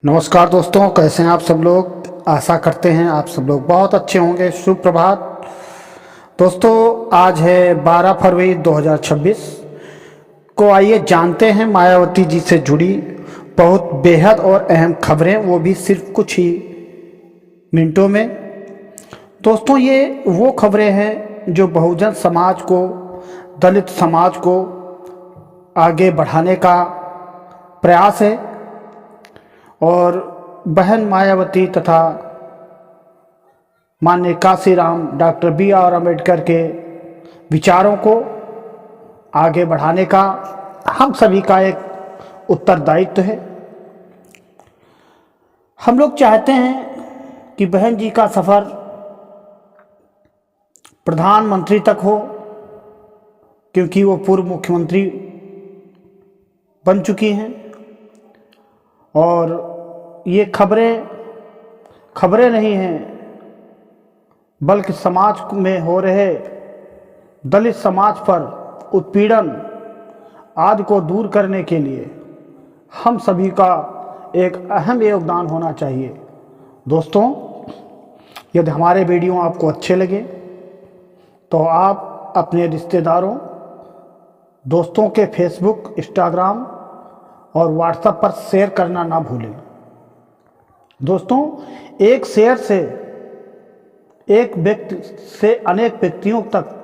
नमस्कार दोस्तों, कैसे हैं आप सब लोग। आशा करते हैं आप सब लोग बहुत अच्छे होंगे। शुभ प्रभात दोस्तों। आज है 12 फरवरी 2026 को। आइए जानते हैं मायावती जी से जुड़ी बहुत बेहद और अहम खबरें, वो भी सिर्फ कुछ ही मिनटों में। दोस्तों, ये वो खबरें हैं जो बहुजन समाज को, दलित समाज को आगे बढ़ाने का प्रयास है और बहन मायावती तथा माननीय काशीराम डॉक्टर B.R. अम्बेडकर के विचारों को आगे बढ़ाने का हम सभी का एक उत्तरदायित्व है। हम लोग चाहते हैं कि बहन जी का सफ़र प्रधानमंत्री तक हो, क्योंकि वो पूर्व मुख्यमंत्री बन चुकी हैं। और ये खबरें नहीं हैं, बल्कि समाज में हो रहे दलित समाज पर उत्पीड़न आदि को दूर करने के लिए हम सभी का एक अहम योगदान होना चाहिए। दोस्तों, यदि हमारे वीडियो आपको अच्छे लगे तो आप अपने रिश्तेदारों, दोस्तों के फेसबुक, इंस्टाग्राम और व्हाट्सएप पर शेयर करना ना भूलें। दोस्तों, एक शेयर से एक व्यक्ति से अनेक व्यक्तियों तक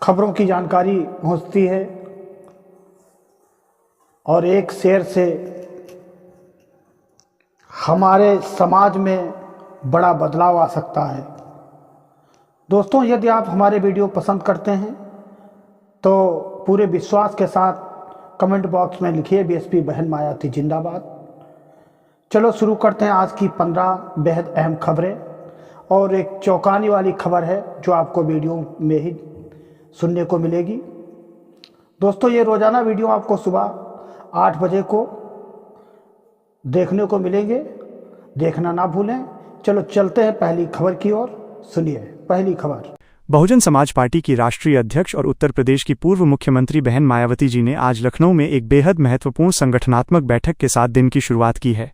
खबरों की जानकारी पहुंचती है और एक शेयर से हमारे समाज में बड़ा बदलाव आ सकता है। दोस्तों, यदि आप हमारे वीडियो पसंद करते हैं तो पूरे विश्वास के साथ कमेंट बॉक्स में लिखिए बीएसपी बहन मायावती जिंदाबाद। चलो शुरू करते हैं आज की 15 बेहद अहम खबरें। और एक चौंकाने वाली खबर है जो आपको वीडियो में ही सुनने को मिलेगी। दोस्तों, ये रोज़ाना वीडियो आपको सुबह 8 बजे को देखने को मिलेंगे, देखना ना भूलें। चलो चलते हैं पहली खबर की ओर। सुनिए पहली खबर। बहुजन समाज पार्टी की राष्ट्रीय अध्यक्ष और उत्तर प्रदेश की पूर्व मुख्यमंत्री बहन मायावती जी ने आज लखनऊ में एक बेहद महत्वपूर्ण संगठनात्मक बैठक के साथ दिन की शुरुआत की है।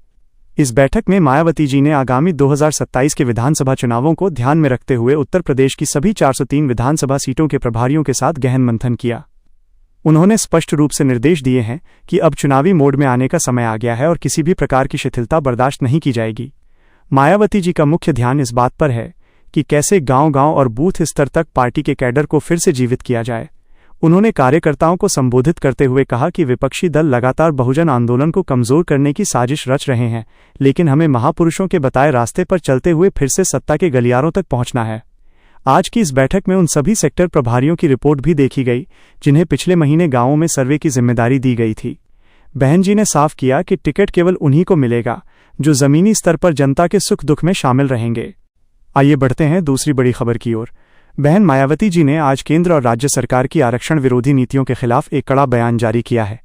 इस बैठक में मायावती जी ने आगामी 2027 के विधानसभा चुनावों को ध्यान में रखते हुए उत्तर प्रदेश की सभी 403 विधानसभा सीटों के प्रभारियों के साथ गहन मंथन किया। उन्होंने स्पष्ट रूप से निर्देश दिए हैं कि अब चुनावी मोड में आने का समय आ गया है और किसी भी प्रकार की शिथिलता बर्दाश्त नहीं की जाएगी। मायावती जी का मुख्य ध्यान इस बात पर है कि कैसे गांव-गांव और बूथ स्तर तक पार्टी के कैडर को फिर से जीवित किया जाए। उन्होंने कार्यकर्ताओं को संबोधित करते हुए कहा कि विपक्षी दल लगातार बहुजन आंदोलन को कमजोर करने की साजिश रच रहे हैं, लेकिन हमें महापुरुषों के बताए रास्ते पर चलते हुए फिर से सत्ता के गलियारों तक पहुंचना है। आज की इस बैठक में उन सभी सेक्टर प्रभारियों की रिपोर्ट भी देखी गई जिन्हें पिछले महीने गांवों में सर्वे की जिम्मेदारी दी गई थी। बहन जी ने साफ किया कि टिकट केवल उन्हीं को मिलेगा जो जमीनी स्तर पर जनता के सुख दुख में शामिल रहेंगे। आइए बढ़ते हैं दूसरी बड़ी खबर की ओर। बहन मायावती जी ने आज केंद्र और राज्य सरकार की आरक्षण विरोधी नीतियों के खिलाफ एक कड़ा बयान जारी किया है।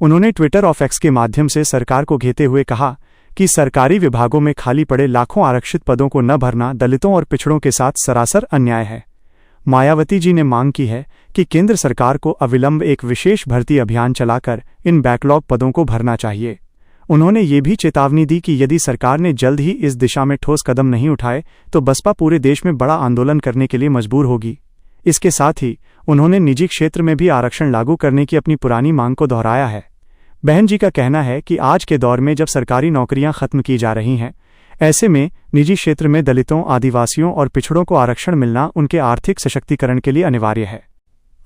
उन्होंने ट्विटर और एक्स के माध्यम से सरकार को घेते हुए कहा कि सरकारी विभागों में खाली पड़े लाखों आरक्षित पदों को न भरना दलितों और पिछड़ों के साथ सरासर अन्याय है। मायावती जी ने मांग की है कि केंद्र सरकार को अविलंब एक विशेष भर्ती अभियान चलाकर इन बैकलॉग पदों को भरना चाहिए। उन्होंने ये भी चेतावनी दी कि यदि सरकार ने जल्द ही इस दिशा में ठोस कदम नहीं उठाए तो बसपा पूरे देश में बड़ा आंदोलन करने के लिए मजबूर होगी। इसके साथ ही उन्होंने निजी क्षेत्र में भी आरक्षण लागू करने की अपनी पुरानी मांग को दोहराया है। बहन जी का कहना है कि आज के दौर में जब सरकारी नौकरियां खत्म की जा रही हैं, ऐसे में निजी क्षेत्र में दलितों, आदिवासियों और पिछड़ों को आरक्षण मिलना उनके आर्थिक सशक्तिकरण के लिए अनिवार्य है।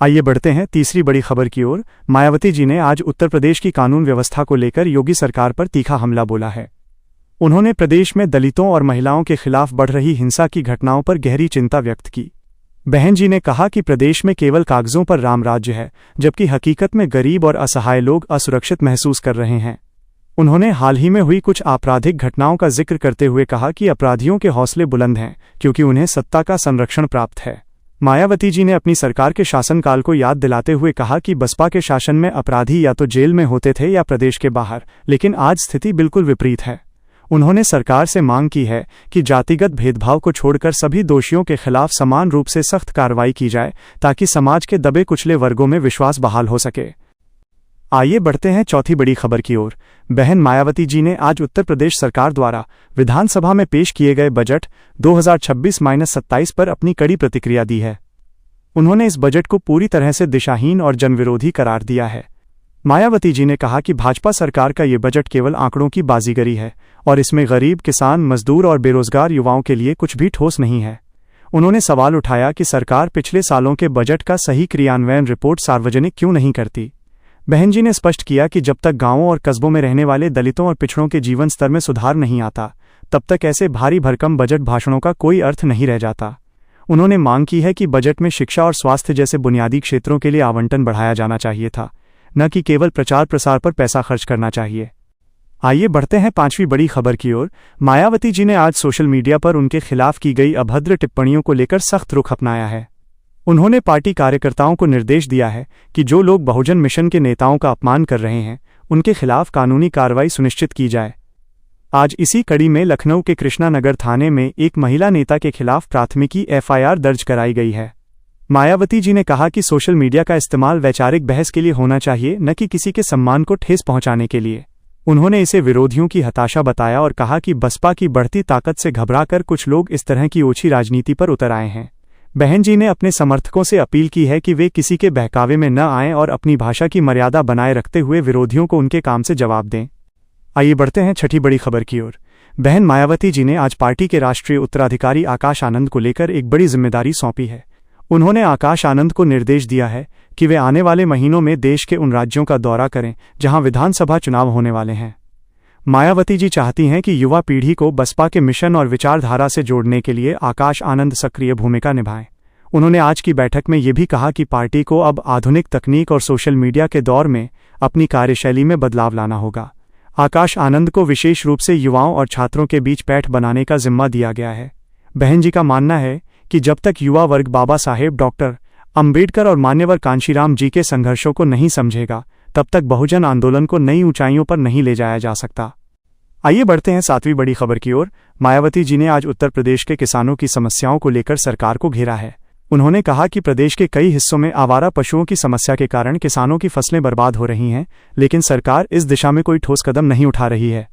आइए बढ़ते हैं तीसरी बड़ी खबर की ओर। मायावती जी ने आज उत्तर प्रदेश की कानून व्यवस्था को लेकर योगी सरकार पर तीखा हमला बोला है। उन्होंने प्रदेश में दलितों और महिलाओं के खिलाफ बढ़ रही हिंसा की घटनाओं पर गहरी चिंता व्यक्त की। बहन जी ने कहा कि प्रदेश में केवल कागजों पर राम राज्य है, जबकि हकीकत में गरीब और असहाय लोग असुरक्षित महसूस कर रहे हैं। उन्होंने हाल ही में हुई कुछ आपराधिक घटनाओं का जिक्र करते हुए कहा कि अपराधियों के हौसले बुलंद हैं क्योंकि उन्हें सत्ता का संरक्षण प्राप्त है। मायावती जी ने अपनी सरकार के शासनकाल को याद दिलाते हुए कहा कि बसपा के शासन में अपराधी या तो जेल में होते थे या प्रदेश के बाहर, लेकिन आज स्थिति बिल्कुल विपरीत है। उन्होंने सरकार से मांग की है कि जातिगत भेदभाव को छोड़कर सभी दोषियों के खिलाफ समान रूप से सख्त कार्रवाई की जाए ताकि समाज के दबे कुचले वर्गों में विश्वास बहाल हो सके। आइए बढ़ते हैं चौथी बड़ी खबर की ओर। बहन मायावती जी ने आज उत्तर प्रदेश सरकार द्वारा विधानसभा में पेश किए गए बजट 2026-27 पर अपनी कड़ी प्रतिक्रिया दी है। उन्होंने इस बजट को पूरी तरह से दिशाहीन और जनविरोधी करार दिया है। मायावती जी ने कहा कि भाजपा सरकार का ये बजट केवल आंकड़ों की बाजीगरी है और इसमें गरीब, किसान, मजदूर और बेरोजगार युवाओं के लिए कुछ भी ठोस नहीं है। उन्होंने सवाल उठाया कि सरकार पिछले सालों के बजट का सही क्रियान्वयन रिपोर्ट सार्वजनिक क्यों नहीं करती। बहन जी ने स्पष्ट किया कि जब तक गांवों और कस्बों में रहने वाले दलितों और पिछड़ों के जीवन स्तर में सुधार नहीं आता, तब तक ऐसे भारी भरकम बजट भाषणों का कोई अर्थ नहीं रह जाता। उन्होंने मांग की है कि बजट में शिक्षा और स्वास्थ्य जैसे बुनियादी क्षेत्रों के लिए आवंटन बढ़ाया जाना चाहिए था, न कि केवल प्रचार प्रसार पर पैसा खर्च करना चाहिए। आइए बढ़ते हैं पांचवी बड़ी खबर की ओर। मायावती जी ने आज सोशल मीडिया पर उनके खिलाफ की गई अभद्र टिप्पणियों को लेकर सख्त रुख अपनाया है। उन्होंने पार्टी कार्यकर्ताओं को निर्देश दिया है कि जो लोग बहुजन मिशन के नेताओं का अपमान कर रहे हैं, उनके खिलाफ कानूनी कार्रवाई सुनिश्चित की जाए। आज इसी कड़ी में लखनऊ के कृष्णा नगर थाने में एक महिला नेता के खिलाफ प्राथमिकी FIR दर्ज कराई गई है। मायावती जी ने कहा कि सोशल मीडिया का इस्तेमाल वैचारिक बहस के लिए होना चाहिए, न कि किसी के सम्मान को ठेस पहुंचाने के लिए। उन्होंने इसे विरोधियों की हताशा बताया और कहा कि बसपा की बढ़ती ताकत से घबराकर कुछ लोग इस तरह की ओछी राजनीति पर उतर आए हैं। बहन जी ने अपने समर्थकों से अपील की है कि वे किसी के बहकावे में न आएं और अपनी भाषा की मर्यादा बनाए रखते हुए विरोधियों को उनके काम से जवाब दें। आइए बढ़ते हैं छठी बड़ी खबर की ओर। बहन मायावती जी ने आज पार्टी के राष्ट्रीय उत्तराधिकारी आकाश आनंद को लेकर एक बड़ी जिम्मेदारी सौंपी है। उन्होंने आकाश आनंद को निर्देश दिया है कि वे आने वाले महीनों में देश के उन राज्यों का दौरा करें जहां विधानसभा चुनाव होने वाले हैं। मायावती जी चाहती हैं कि युवा पीढ़ी को बसपा के मिशन और विचारधारा से जोड़ने के लिए आकाश आनंद सक्रिय भूमिका निभाएं। उन्होंने आज की बैठक में ये भी कहा कि पार्टी को अब आधुनिक तकनीक और सोशल मीडिया के दौर में अपनी कार्यशैली में बदलाव लाना होगा। आकाश आनंद को विशेष रूप से युवाओं और छात्रों के बीच पैठ बनाने का जिम्मा दिया गया है। बहन जी का मानना है कि जब तक युवा वर्ग बाबा साहेब डॉक्टर अंबेडकर और मान्यवर कांशीराम जी के संघर्षों को नहीं समझेगा, तब तक बहुजन आंदोलन को नई ऊंचाइयों पर नहीं ले जाया जा सकता। आइए बढ़ते हैं सातवीं बड़ी खबर की ओर। मायावती जी ने आज उत्तर प्रदेश के किसानों की समस्याओं को लेकर सरकार को घेरा है। उन्होंने कहा कि प्रदेश के कई हिस्सों में आवारा पशुओं की समस्या के कारण किसानों की फसलें बर्बाद हो रही हैं, लेकिन सरकार इस दिशा में कोई ठोस कदम नहीं उठा रही है।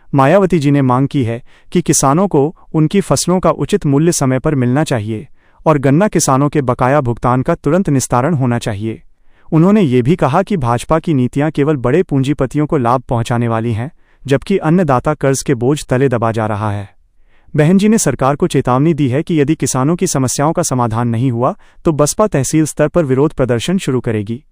मायावती जी ने मांग की है कि किसानों को उनकी फसलों का उचित मूल्य समय पर मिलना चाहिए और गन्ना किसानों के बकाया भुगतान का तुरंत निस्तारण होना चाहिए। उन्होंने ये भी कहा कि भाजपा की नीतियां केवल बड़े पूंजीपतियों को लाभ पहुंचाने वाली हैं, जबकि अन्नदाता कर्ज के बोझ तले दबा जा रहा है। बहन जी ने सरकार को चेतावनी दी है कि यदि किसानों की समस्याओं का समाधान नहीं हुआ तो बसपा तहसील स्तर पर विरोध प्रदर्शन शुरू करेगी।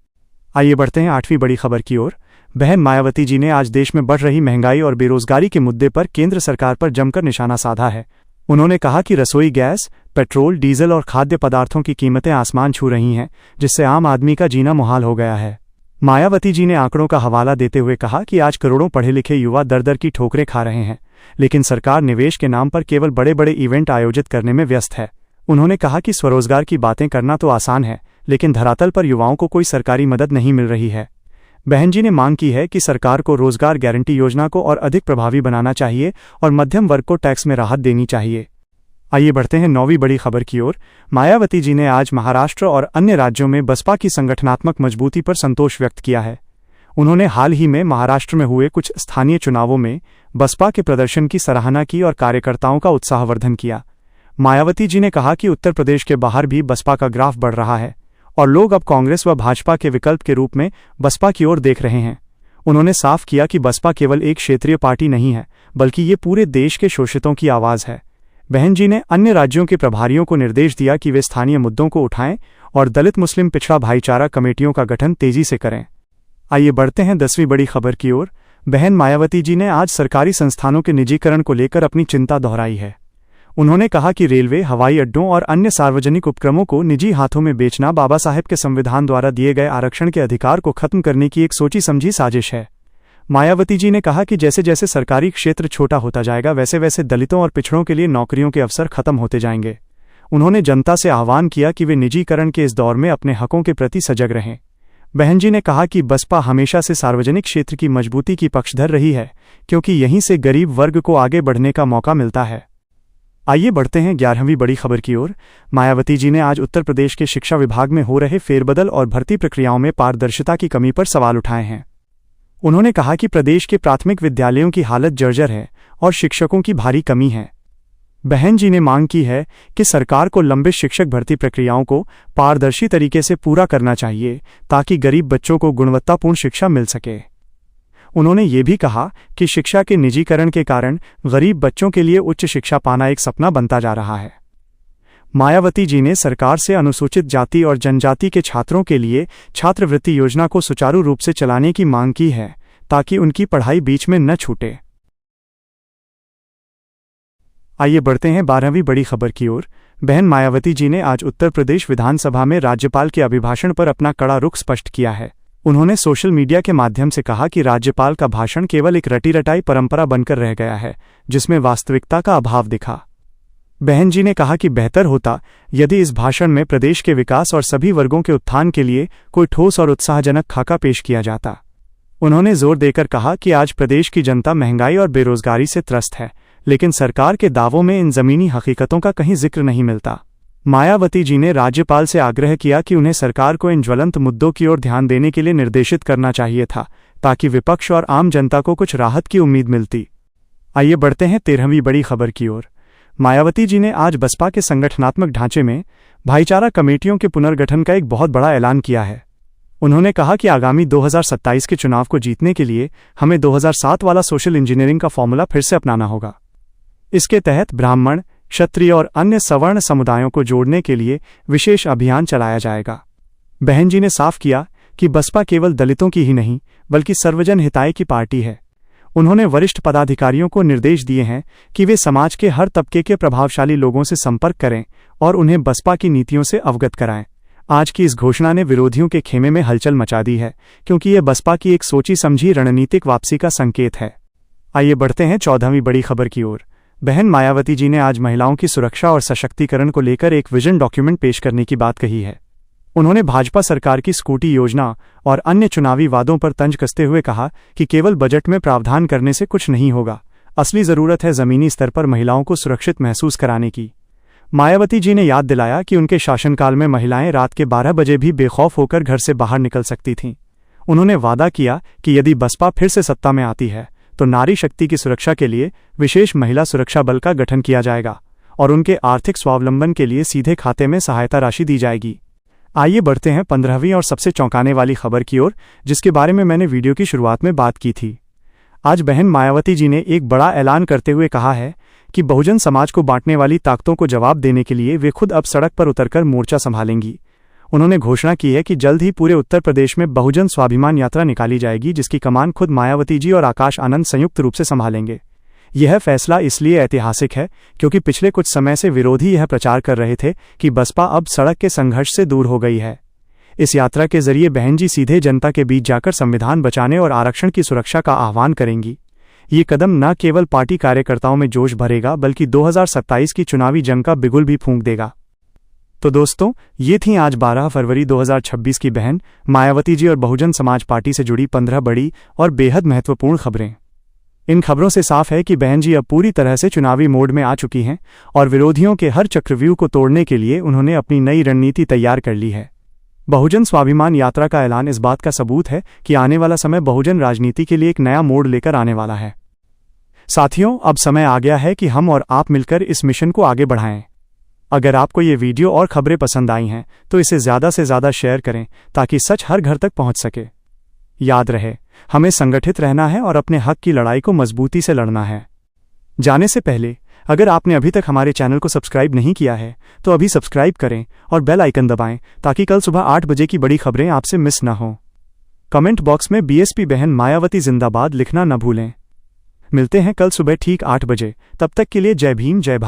आइए बढ़ते हैं आठवीं बड़ी खबर की ओर। बहन मायावती जी ने आज देश में बढ़ रही महंगाई और बेरोजगारी के मुद्दे पर केंद्र सरकार पर जमकर निशाना साधा है। उन्होंने कहा कि रसोई गैस, पेट्रोल, डीजल और खाद्य पदार्थों की कीमतें आसमान छू रही हैं, जिससे आम आदमी का जीना मुहाल हो गया है। मायावती जी ने आंकड़ों का हवाला देते हुए कहा कि आज करोड़ों पढ़े लिखे युवा दर दर की ठोकरें खा रहे हैं, लेकिन सरकार निवेश के नाम पर केवल बड़े बड़े इवेंट आयोजित करने में व्यस्त है। उन्होंने कहा कि स्वरोजगार की बातें करना तो आसान है, लेकिन धरातल पर युवाओं को कोई सरकारी मदद नहीं मिल रही है। बहन जी ने मांग की है कि सरकार को रोजगार गारंटी योजना को और अधिक प्रभावी बनाना चाहिए और मध्यम वर्ग को टैक्स में राहत देनी चाहिए। आइए बढ़ते हैं नौवीं बड़ी खबर की ओर। मायावती जी ने आज महाराष्ट्र और अन्य राज्यों में बसपा की संगठनात्मक मजबूती पर संतोष व्यक्त किया है। उन्होंने हाल ही में महाराष्ट्र में हुए कुछ स्थानीय चुनावों में बसपा के प्रदर्शन की सराहना की और कार्यकर्ताओं का उत्साहवर्धन किया। मायावती जी ने कहा कि उत्तर प्रदेश के बाहर भी बसपा का ग्राफ बढ़ रहा है और लोग अब कांग्रेस व भाजपा के विकल्प के रूप में बसपा की ओर देख रहे हैं। उन्होंने साफ किया कि बसपा केवल एक क्षेत्रीय पार्टी नहीं है, बल्कि ये पूरे देश के शोषितों की आवाज़ है। बहन जी ने अन्य राज्यों के प्रभारियों को निर्देश दिया कि वे स्थानीय मुद्दों को उठाएं और दलित मुस्लिम पिछड़ा भाईचारा कमेटियों का गठन तेजी से करें। आइए बढ़ते हैं 10वीं बड़ी खबर की ओर। बहन मायावती जी ने आज सरकारी संस्थानों के निजीकरण को लेकर अपनी चिंता दोहराई है। उन्होंने कहा कि रेलवे, हवाई अड्डों और अन्य सार्वजनिक उपक्रमों को निजी हाथों में बेचना बाबा साहेब के संविधान द्वारा दिए गए आरक्षण के अधिकार को खत्म करने की एक सोची समझी साजिश है। मायावती जी ने कहा कि जैसे जैसे सरकारी क्षेत्र छोटा होता जाएगा, वैसे वैसे दलितों और पिछड़ों के लिए नौकरियों के अवसर खत्म होते जाएंगे। उन्होंने जनता से आह्वान किया कि वे निजीकरण के इस दौर में अपने हकों के प्रति सजग रहें। बहन जी ने कहा कि बसपा हमेशा से सार्वजनिक क्षेत्र की मजबूती की पक्षधर रही है, क्योंकि यहीं से गरीब वर्ग को आगे बढ़ने का मौका मिलता है। आइए बढ़ते हैं 11वीं बड़ी खबर की ओर। मायावती जी ने आज उत्तर प्रदेश के शिक्षा विभाग में हो रहे फेरबदल और भर्ती प्रक्रियाओं में पारदर्शिता की कमी पर सवाल उठाए हैं। उन्होंने कहा कि प्रदेश के प्राथमिक विद्यालयों की हालत जर्जर है और शिक्षकों की भारी कमी है। बहन जी ने मांग की है कि सरकार को लंबित शिक्षक भर्ती प्रक्रियाओं को पारदर्शी तरीके से पूरा करना चाहिए ताकि गरीब बच्चों को गुणवत्तापूर्ण शिक्षा मिल सके। उन्होंने ये भी कहा कि शिक्षा के निजीकरण के कारण गरीब बच्चों के लिए उच्च शिक्षा पाना एक सपना बनता जा रहा है। मायावती जी ने सरकार से अनुसूचित जाति और जनजाति के छात्रों के लिए छात्रवृत्ति योजना को सुचारू रूप से चलाने की मांग की है ताकि उनकी पढ़ाई बीच में न छूटे। आइए बढ़ते हैं 12वीं बड़ी खबर की ओर। बहन मायावती जी ने आज उत्तर प्रदेश विधानसभा में राज्यपाल के अभिभाषण पर अपना कड़ा रुख स्पष्ट किया है। उन्होंने सोशल मीडिया के माध्यम से कहा कि राज्यपाल का भाषण केवल एक रटी रटाई परंपरा बनकर रह गया है जिसमें वास्तविकता का अभाव दिखा। बहन जी ने कहा कि बेहतर होता यदि इस भाषण में प्रदेश के विकास और सभी वर्गों के उत्थान के लिए कोई ठोस और उत्साहजनक खाका पेश किया जाता। उन्होंने जोर देकर कहा कि आज प्रदेश की जनता महंगाई और बेरोजगारी से त्रस्त है, लेकिन सरकार के दावों में इन जमीनी हकीकतों का कहीं जिक्र नहीं मिलता। मायावती जी ने राज्यपाल से आग्रह किया कि उन्हें सरकार को इन ज्वलंत मुद्दों की ओर ध्यान देने के लिए निर्देशित करना चाहिए था ताकि विपक्ष और आम जनता को कुछ राहत की उम्मीद मिलती। आइए बढ़ते हैं 13वीं बड़ी खबर की ओर। मायावती जी ने आज बसपा के संगठनात्मक ढांचे में भाईचारा कमेटियों के पुनर्गठन का एक बहुत बड़ा ऐलान किया है। उन्होंने कहा कि आगामी 2027 के चुनाव को जीतने के लिए हमें 2007 वाला सोशल इंजीनियरिंग का फॉर्मूला फिर से अपनाना होगा। इसके तहत ब्राह्मण, क्षत्रिय और अन्य सवर्ण समुदायों को जोड़ने के लिए विशेष अभियान चलाया जाएगा। बहन जी ने साफ किया कि बसपा केवल दलितों की ही नहीं बल्कि सर्वजन हिताय की पार्टी है। उन्होंने वरिष्ठ पदाधिकारियों को निर्देश दिए हैं कि वे समाज के हर तबके के प्रभावशाली लोगों से संपर्क करें और उन्हें बसपा की नीतियों से अवगत कराएं। आज की इस घोषणा ने विरोधियों के खेमे में हलचल मचा दी है क्योंकि यह बसपा की एक सोची समझी रणनीतिक वापसी का संकेत है। आइए बढ़ते हैं 14वीं बड़ी खबर की ओर। बहन मायावती जी ने आज महिलाओं की सुरक्षा और सशक्तिकरण को लेकर एक विजन डॉक्यूमेंट पेश करने की बात कही है। उन्होंने भाजपा सरकार की स्कूटी योजना और अन्य चुनावी वादों पर तंज कसते हुए कहा कि केवल बजट में प्रावधान करने से कुछ नहीं होगा, असली जरूरत है जमीनी स्तर पर महिलाओं को सुरक्षित महसूस कराने की। मायावती जी ने याद दिलाया कि उनके शासनकाल में महिलाएं रात के 12 बजे भी बेखौफ होकर घर से बाहर निकल सकती थीं। उन्होंने वादा किया कि यदि बसपा फिर से सत्ता में आती है तो नारी शक्ति की सुरक्षा के लिए विशेष महिला सुरक्षा बल का गठन किया जाएगा और उनके आर्थिक स्वावलंबन के लिए सीधे खाते में सहायता राशि दी जाएगी। आइए बढ़ते हैं 15वीं और सबसे चौंकाने वाली खबर की ओर, जिसके बारे में मैंने वीडियो की शुरुआत में बात की थी। आज बहन मायावती जी ने एक बड़ा ऐलान करते हुए कहा है कि बहुजन समाज को बांटने वाली ताकतों को जवाब देने के लिए वे खुद अब सड़क पर उतरकर मोर्चा संभालेंगी। उन्होंने घोषणा की है कि जल्द ही पूरे उत्तर प्रदेश में बहुजन स्वाभिमान यात्रा निकाली जाएगी जिसकी कमान खुद मायावती जी और आकाश आनंद संयुक्त रूप से संभालेंगे। यह फैसला इसलिए ऐतिहासिक है क्योंकि पिछले कुछ समय से विरोधी यह प्रचार कर रहे थे कि बसपा अब सड़क के संघर्ष से दूर हो गई है। इस यात्रा के जरिए बहन जी सीधे जनता के बीच जाकर संविधान बचाने और आरक्षण की सुरक्षा का आह्वान करेंगी। ये कदम न केवल पार्टी कार्यकर्ताओं में जोश भरेगा बल्कि 2027 की चुनावी जंग का बिगुल भी फूंक देगा। तो दोस्तों, ये थी आज 12 फरवरी 2026 की बहन मायावती जी और बहुजन समाज पार्टी से जुड़ी 15 बड़ी और बेहद महत्वपूर्ण खबरें। इन खबरों से साफ है कि बहन जी अब पूरी तरह से चुनावी मोड में आ चुकी हैं और विरोधियों के हर चक्रव्यूह को तोड़ने के लिए उन्होंने अपनी नई रणनीति तैयार कर ली है। बहुजन स्वाभिमान यात्रा का ऐलान इस बात का सबूत है कि आने वाला समय बहुजन राजनीति के लिए एक नया मोड़ लेकर आने वाला है। साथियों, अब समय आ गया है कि हम और आप मिलकर इस मिशन को आगे बढ़ाएं। अगर आपको ये वीडियो और खबरें पसंद आई हैं तो इसे ज़्यादा से ज़्यादा शेयर करें ताकि सच हर घर तक पहुंच सके। याद रहे, हमें संगठित रहना है और अपने हक की लड़ाई को मजबूती से लड़ना है। जाने से पहले अगर आपने अभी तक हमारे चैनल को सब्सक्राइब नहीं किया है तो अभी सब्सक्राइब करें और बेल आइकन दबाएं ताकि कल सुबह 8 बजे की बड़ी खबरें आपसे मिस न हो। कमेंट बॉक्स में बीएसपी बहन मायावती जिंदाबाद लिखना न भूलें। मिलते हैं कल सुबह ठीक 8 बजे। तब तक के लिए जय भीम, जय भारत।